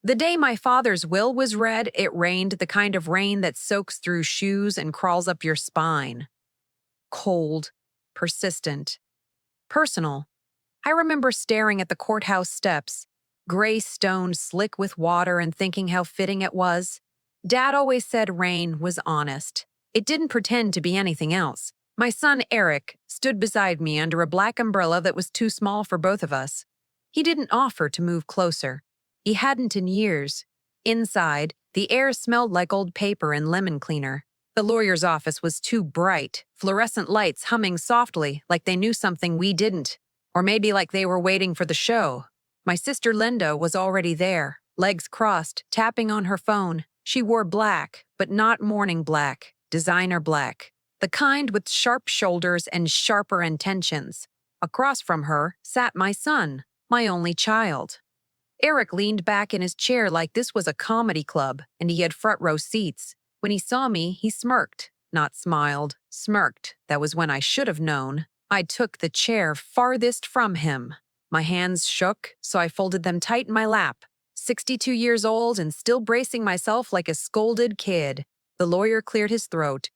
The day my father's will was read, it rained the kind of rain that soaks through shoes and crawls up your spine. Cold, persistent, personal. I remember staring at the courthouse steps, gray stone slick with water, and thinking how fitting it was. Dad always said rain was honest. It didn't pretend to be anything else. My son Eric stood beside me under a black umbrella that was too small for both of us. He didn't offer to move closer. He hadn't in years. Inside, the air smelled like old paper and lemon cleaner. The lawyer's office was too bright, fluorescent lights humming softly like they knew something we didn't. Or maybe like they were waiting for the show. My sister Linda was already there, legs crossed, tapping on her phone. She wore black, but not morning black, designer black. The kind with sharp shoulders and sharper intentions. Across from her sat my son, my only child. Eric leaned back in his chair like this was a comedy club, and he had front row seats. When he saw me, he smirked, not smiled, smirked. That was when I should have known. I took the chair farthest from him. My hands shook, so I folded them tight in my lap. 62 years old and still bracing myself like a scolded kid. The lawyer cleared his throat.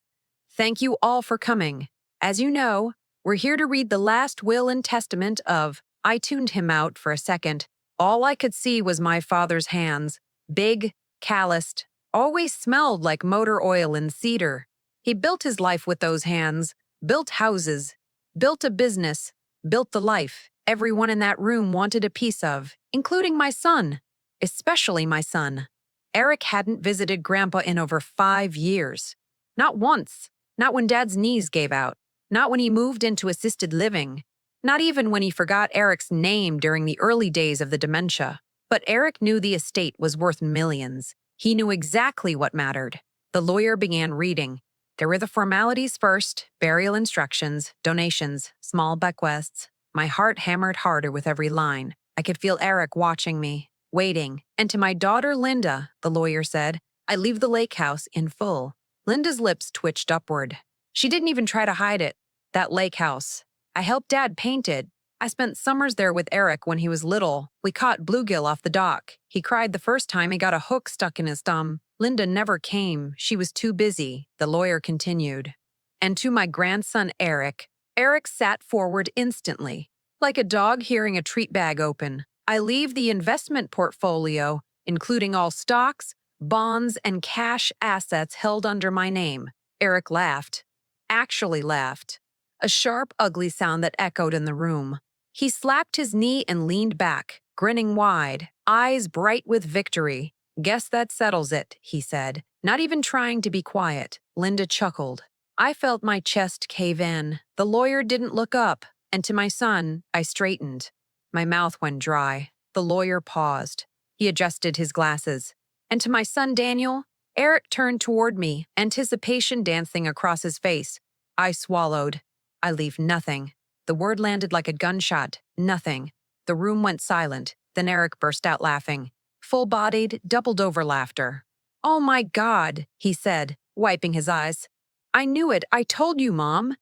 Thank you all for coming. As you know, we're here to read the last will and testament of. I tuned him out for a second. All I could see was my father's hands, big, calloused, always smelled like motor oil and cedar. He built his life with those hands, built houses, built a business, built the life everyone in that room wanted a piece of, including my son, especially my son. Eric hadn't visited Grandpa in over 5 years. Not once, not when Dad's knees gave out, not when he moved into assisted living, not even when he forgot Eric's name during the early days of the dementia. But Eric knew the estate was worth millions. He knew exactly what mattered. The lawyer began reading. There were the formalities first, burial instructions, donations, small bequests. My heart hammered harder with every line. I could feel Eric watching me, waiting. And to my daughter Linda, the lawyer said, I leave the lake house in full. Linda's lips twitched upward. She didn't even try to hide it. That lake house. I helped Dad paint it. I spent summers there with Eric when he was little. We caught bluegill off the dock. He cried the first time he got a hook stuck in his thumb. Linda never came. She was too busy, the lawyer continued. And to my grandson Eric, Eric sat forward instantly, like a dog hearing a treat bag open. I leave the investment portfolio, including all stocks, bonds, and cash assets held under my name. Eric laughed. Actually laughed. A sharp, ugly sound that echoed in the room. He slapped his knee and leaned back, grinning wide, eyes bright with victory. Guess that settles it, he said, not even trying to be quiet. Linda chuckled. I felt my chest cave in. The lawyer didn't look up, and to my son, I straightened. My mouth went dry. The lawyer paused. He adjusted his glasses. And to my son Daniel, Eric turned toward me, anticipation dancing across his face. I swallowed. I leave nothing. The word landed like a gunshot. Nothing. The room went silent. Then Eric burst out laughing. Full-bodied, doubled-over laughter. Oh my God, he said, wiping his eyes. I knew it. I told you, Mom.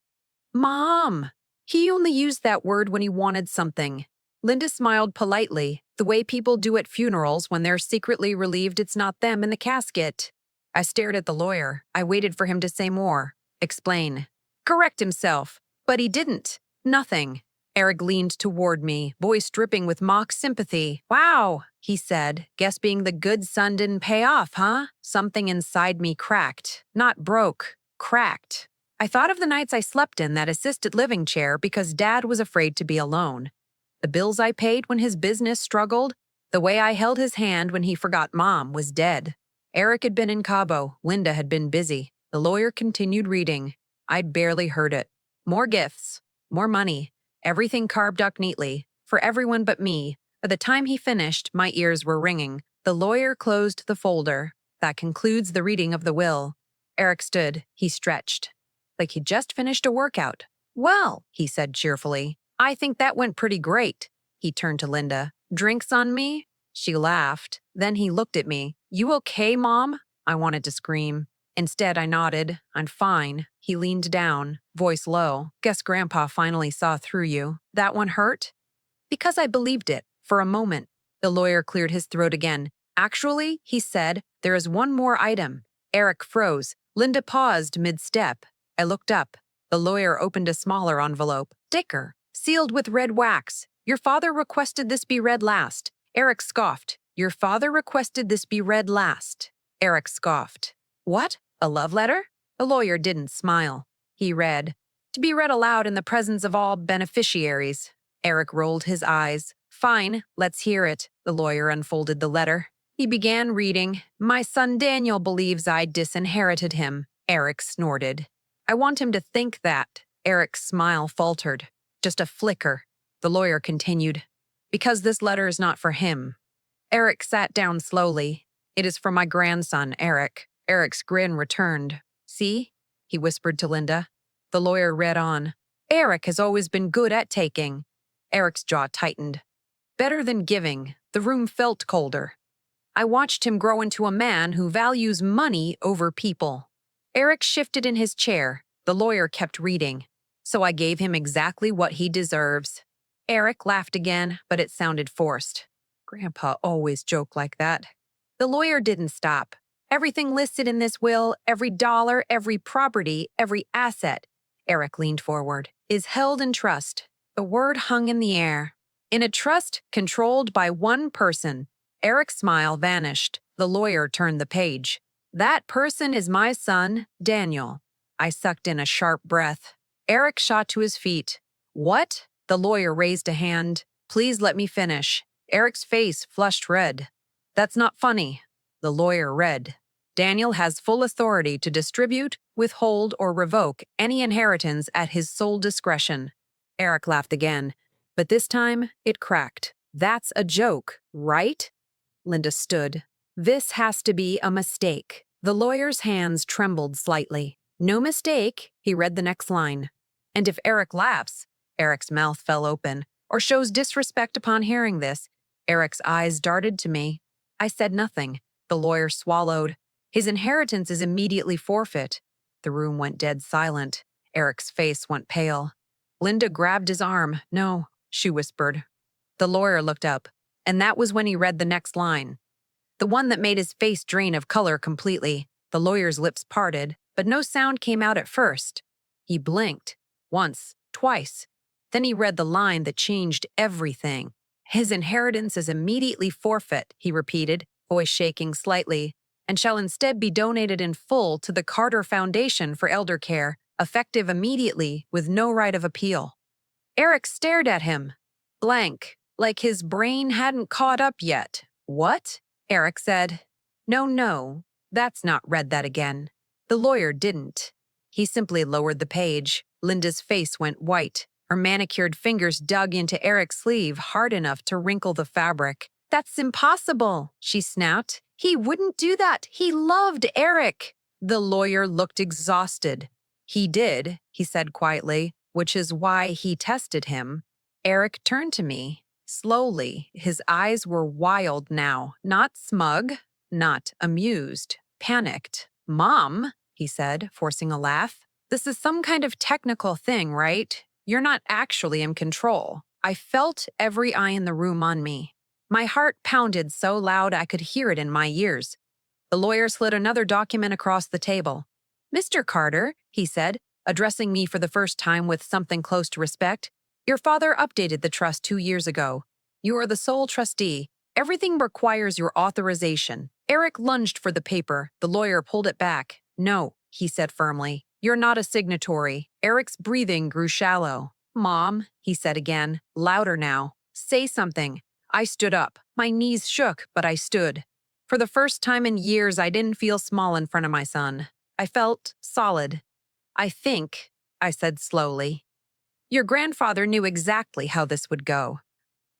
Mom! He only used that word when he wanted something. Linda smiled politely, the way people do at funerals when they're secretly relieved it's not them in the casket. I stared at the lawyer. I waited for him to say more. Explain. Correct himself. But he didn't. Nothing. Eric leaned toward me, voice dripping with mock sympathy. Wow, he said. Guess being the good son didn't pay off, huh? Something inside me cracked. Not broke. Cracked. I thought of the nights I slept in that assisted living chair because Dad was afraid to be alone. The bills I paid when his business struggled, the way I held his hand when he forgot Mom was dead. Eric had been in Cabo. Linda had been busy. The lawyer continued reading. I barely heard it. More gifts. More money. Everything carved up neatly. For everyone but me. By the time he finished, my ears were ringing. The lawyer closed the folder. That concludes the reading of the will. Eric stood. He stretched. Like he'd just finished a workout. Well, he said cheerfully, I think that went pretty great. He turned to Linda. Drinks on me? She laughed. Then he looked at me. You okay, Mom? I wanted to scream. Instead, I nodded. I'm fine. He leaned down, voice low. Guess Grandpa finally saw through you. That one hurt? Because I believed it. For a moment. The lawyer cleared his throat again. Actually, he said, there is one more item. Eric froze. Linda paused mid-step. I looked up. The lawyer opened a smaller envelope. Sticker, sealed with red wax. Your father requested this be read last. Eric scoffed. Your father requested this be read last. Eric scoffed. What? A love letter? The lawyer didn't smile. He read, to be read aloud in the presence of all beneficiaries. Eric rolled his eyes. Fine, let's hear it. The lawyer unfolded the letter. He began reading, my son Daniel believes I disinherited him. Eric snorted. I want him to think that. Eric's smile faltered. Just a flicker. The lawyer continued, because this letter is not for him. Eric sat down slowly. It is for my grandson, Eric. Eric's grin returned. See? He whispered to Linda. The lawyer read on. Eric has always been good at taking. Eric's jaw tightened. Better than giving. The room felt colder. I watched him grow into a man who values money over people. Eric shifted in his chair. The lawyer kept reading. So I gave him exactly what he deserves. Eric laughed again, but it sounded forced. Grandpa always joked like that. The lawyer didn't stop. Everything listed in this will, every dollar, every property, every asset, Eric leaned forward, is held in trust. The word hung in the air. In a trust controlled by one person. Eric's smile vanished. The lawyer turned the page. That person is my son, Daniel. I sucked in a sharp breath. Eric shot to his feet. What? The lawyer raised a hand. Please let me finish. Eric's face flushed red. That's not funny. The lawyer read. Daniel has full authority to distribute, withhold, or revoke any inheritance at his sole discretion. Eric laughed again, but this time it cracked. That's a joke, right? Linda stood. This has to be a mistake. The lawyer's hands trembled slightly. No mistake, he read the next line. And if Eric laughs, Eric's mouth fell open, or shows disrespect upon hearing this, Eric's eyes darted to me. I said nothing. The lawyer swallowed. His inheritance is immediately forfeit. The room went dead silent. Eric's face went pale. Linda grabbed his arm. No, she whispered. The lawyer looked up, and that was when he read the next line. The one that made his face drain of color completely. The lawyer's lips parted, but no sound came out at first. He blinked. Once, twice. Then he read the line that changed everything. His inheritance is immediately forfeit, he repeated, voice shaking slightly, and shall instead be donated in full to the Carter Foundation for Elder Care, effective immediately with no right of appeal. Eric stared at him, blank, like his brain hadn't caught up yet. What? Eric said. No, that's not read that again. The lawyer didn't. He simply lowered the page. Linda's face went white. Her manicured fingers dug into Eric's sleeve hard enough to wrinkle the fabric. That's impossible, she snapped. He wouldn't do that. He loved Eric. The lawyer looked exhausted. He did, he said quietly, which is why he tested him. Eric turned to me. Slowly, his eyes were wild now, not smug, not amused, panicked. Mom, he said, forcing a laugh, this is some kind of technical thing, right? You're not actually in control. I felt every eye in the room on me. My heart pounded so loud I could hear it in my ears. The lawyer slid another document across the table. Mr. Carter, he said, addressing me for the first time with something close to respect, your father updated the trust 2 years ago. You are the sole trustee. Everything requires your authorization. Eric lunged for the paper. The lawyer pulled it back. No, he said firmly. You're not a signatory. Eric's breathing grew shallow. Mom, he said again, louder now. Say something. I stood up. My knees shook, but I stood. For the first time in years, I didn't feel small in front of my son. I felt solid. I think, I said slowly. Your grandfather knew exactly how this would go.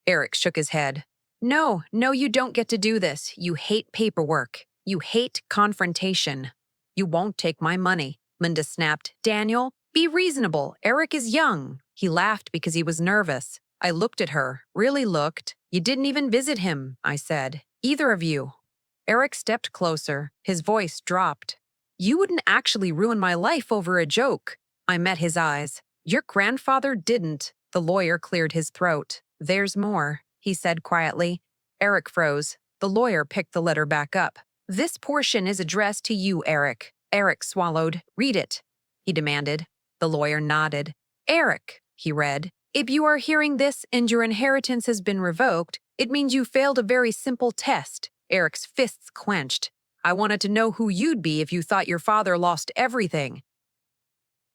Eric shook his head. No, you don't get to do this. You hate paperwork. You hate confrontation. You won't take my money, Linda snapped. Daniel, be reasonable. Eric is young. He laughed because he was nervous. I looked at her, really looked. You didn't even visit him, I said. Either of you. Eric stepped closer. His voice dropped. You wouldn't actually ruin my life over a joke. I met his eyes. Your grandfather didn't. The lawyer cleared his throat. There's more, he said quietly. Eric froze. The lawyer picked the letter back up. This portion is addressed to you, Eric. Eric swallowed. Read it, he demanded. The lawyer nodded. Eric, he read, if you are hearing this and your inheritance has been revoked, it means you failed a very simple test. Eric's fists clenched. I wanted to know who you'd be if you thought your father lost everything.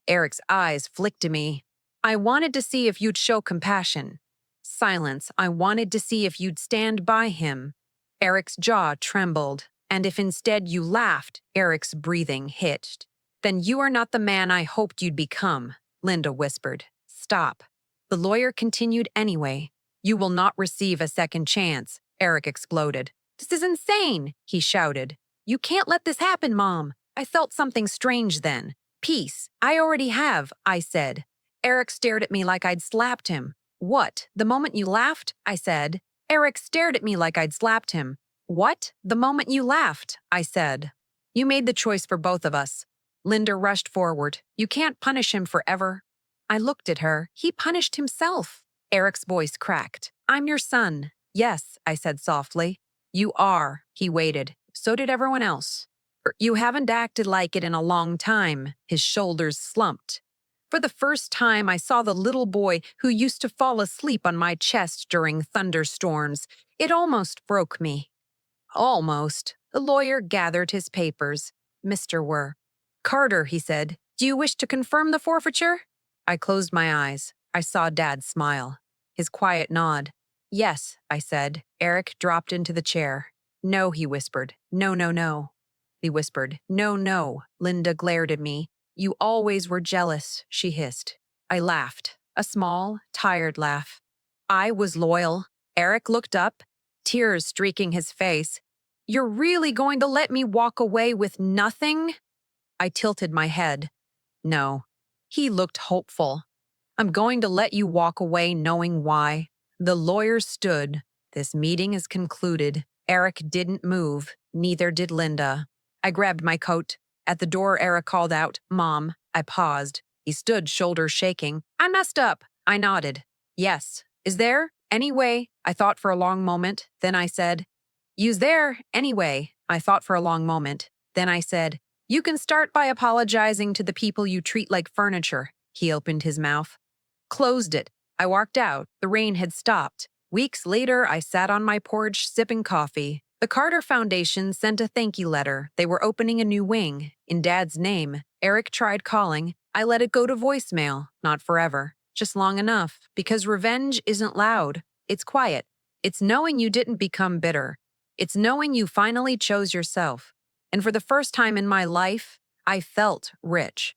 Eric's eyes flicked to me. I wanted to see if you'd show compassion. Silence. I wanted to see if you'd stand by him. Eric's jaw trembled. And if instead you laughed, Eric's breathing hitched. Then you are not the man I hoped you'd become, Linda whispered. Stop. The lawyer continued anyway. You will not receive a second chance, Eric exploded. This is insane, he shouted. You can't let this happen, Mom. I felt something strange then. Peace. I already have, I said. Eric stared at me like I'd slapped him. What? The moment you laughed? I said. Eric stared at me like I'd slapped him. What? The moment you laughed, I said. You made the choice for both of us. Linda rushed forward. You can't punish him forever. I looked at her. He punished himself. Eric's voice cracked. I'm your son. Yes, I said softly. You are. He waited. So did everyone else. You haven't acted like it in a long time. His shoulders slumped. For the first time, I saw the little boy who used to fall asleep on my chest during thunderstorms. It almost broke me. Almost. The lawyer gathered his papers. Mr. Were. Carter, he said, do you wish to confirm the forfeiture? I closed my eyes. I saw Dad smile. His quiet nod. Yes, I said. Eric dropped into the chair. No, he whispered. No, no, no. He whispered. No, no. Linda glared at me. You always were jealous, she hissed. I laughed. A small, tired laugh. I was loyal. Eric looked up, tears streaking his face. You're really going to let me walk away with nothing? I tilted my head. No. He looked hopeful. I'm going to let you walk away knowing why. The lawyer stood. This meeting is concluded. Eric didn't move. Neither did Linda. I grabbed my coat. At the door, Eric called out, Mom. I paused. He stood, shoulders shaking. I messed up. I nodded. Yes. Is there? Anyway, I thought for a long moment. Then I said, Use there. Anyway, I thought for a long moment. Then I said, You can start by apologizing to the people you treat like furniture. He opened his mouth. Closed it. I walked out. The rain had stopped. Weeks later, I sat on my porch sipping coffee. The Carter Foundation sent a thank you letter. They were opening a new wing. In Dad's name, Eric tried calling. I let it go to voicemail. Not forever. Just long enough. Because revenge isn't loud. It's quiet. It's knowing you didn't become bitter. It's knowing you finally chose yourself. And for the first time in my life, I felt rich.